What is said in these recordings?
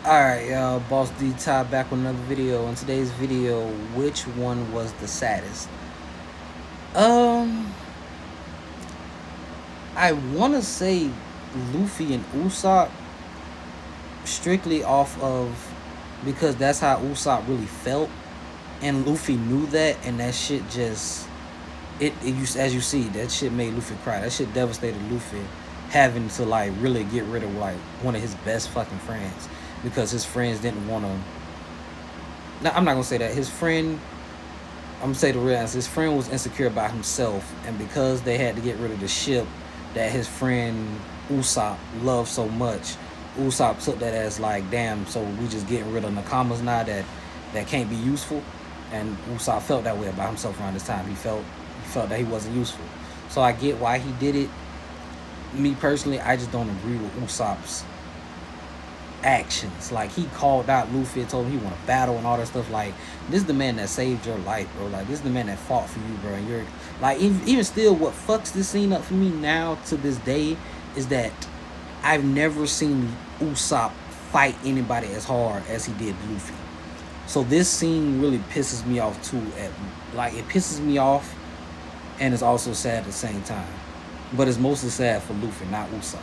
Alright, y'all, Boss D Ty back with another video. In today's video, which one was the saddest? Um, I want to say Luffy and Usopp, strictly off of because that's how Usopp really felt, and Luffy knew that, and that shit just as you see, that shit made Luffy cry. That shit devastated Luffy, having to like really get rid of like one of his best fucking friends because his friends didn't want to. No, I'm not gonna say that. His friend, I'm gonna say the real answer. His friend was insecure about himself, and because they had to get rid of the ship that his friend Usopp loved so much, Usopp took that as like, damn. So we just getting rid of Nakamas now that can't be useful, and Usopp felt that way about himself around this time. He felt that he wasn't useful. So I get why he did it. Me personally, I just don't agree with Usopp's actions. Like, he called out Luffy and told him he want to battle and all that stuff. Like, this is the man that saved your life, bro. Like, this is the man that fought for you, bro. And you're like, even still, what fucks this scene up for me now to this day is that I've never seen Usopp fight anybody as hard as he did Luffy. So this scene really pisses me off too. It pisses me off, and it's also sad at the same time. But it's mostly sad for Luffy, not Usopp.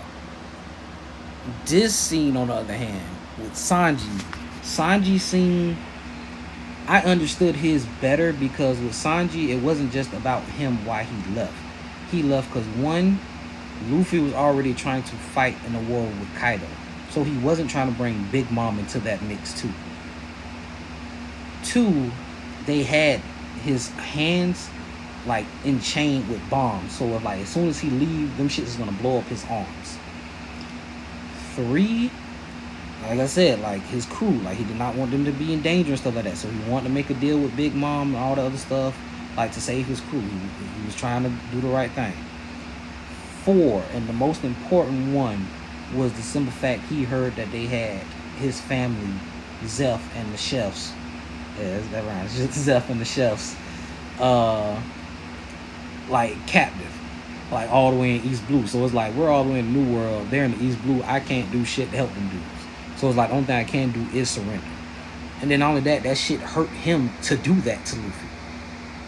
This scene, on the other hand, with Sanji scene, I understood his better because with Sanji, it wasn't just about him why he left. He left because, one, Luffy was already trying to fight in a war with Kaido. So he wasn't trying to bring Big Mom into that mix too. Two, they had his hands like enchained with bombs. So if, like, as soon as he leave, them shit is gonna blow up his arms. Three, like I said, like his crew, like he did not want them to be in danger and stuff like that. So he wanted to make a deal with Big Mom and all the other stuff, like to save his crew. He was trying to do the right thing. Four, and the most important one, was the simple fact he heard that they had his family, Zeph and the chefs. Yeah, that rhymes. Zeph and the chefs, like captive, like all the way in East Blue. So it's like we're all the way in the New World. They're in the East Blue. I can't do shit to help them dudes. So it's like the only thing I can do is surrender. And then not only that, that shit hurt him to do that to Luffy.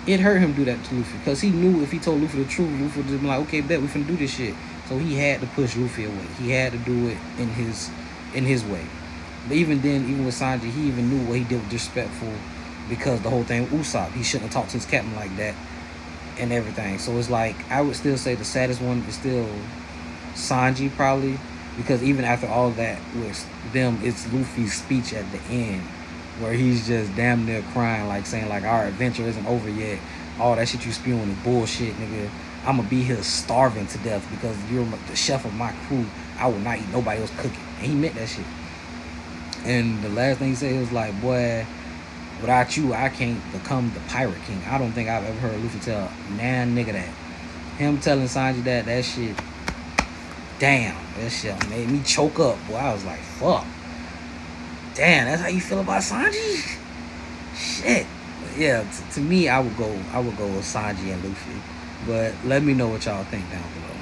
It hurt him to do that to Luffy because he knew if he told Luffy the truth, Luffy would just be like, okay, bet we finna do this shit. So he had to push Luffy away. He had to do it in his way. But even then, even with Sanji, he even knew what he did was disrespectful because the whole thing with Usopp, he shouldn't have talked to his captain like that and everything. So it's like, I would still say the saddest one is still Sanji, probably, because even after all that with them, it's Luffy's speech at the end where he's just damn near crying, like saying like, our adventure isn't over yet. All that shit you spewing is bullshit, nigga. I'm gonna be here starving to death because you're the chef of my crew. I will not eat nobody else cooking. And he meant that shit. And the last thing he said was like, boy, without you, I can't become the Pirate King. I don't think I've ever heard Luffy tell nan nigga that. Him telling Sanji that shit, damn, that shit made me choke up. Boy, I was like, fuck. Damn, that's how you feel about Sanji? Shit. But yeah, to me, I would go with Sanji and Luffy. But let me know what y'all think down below.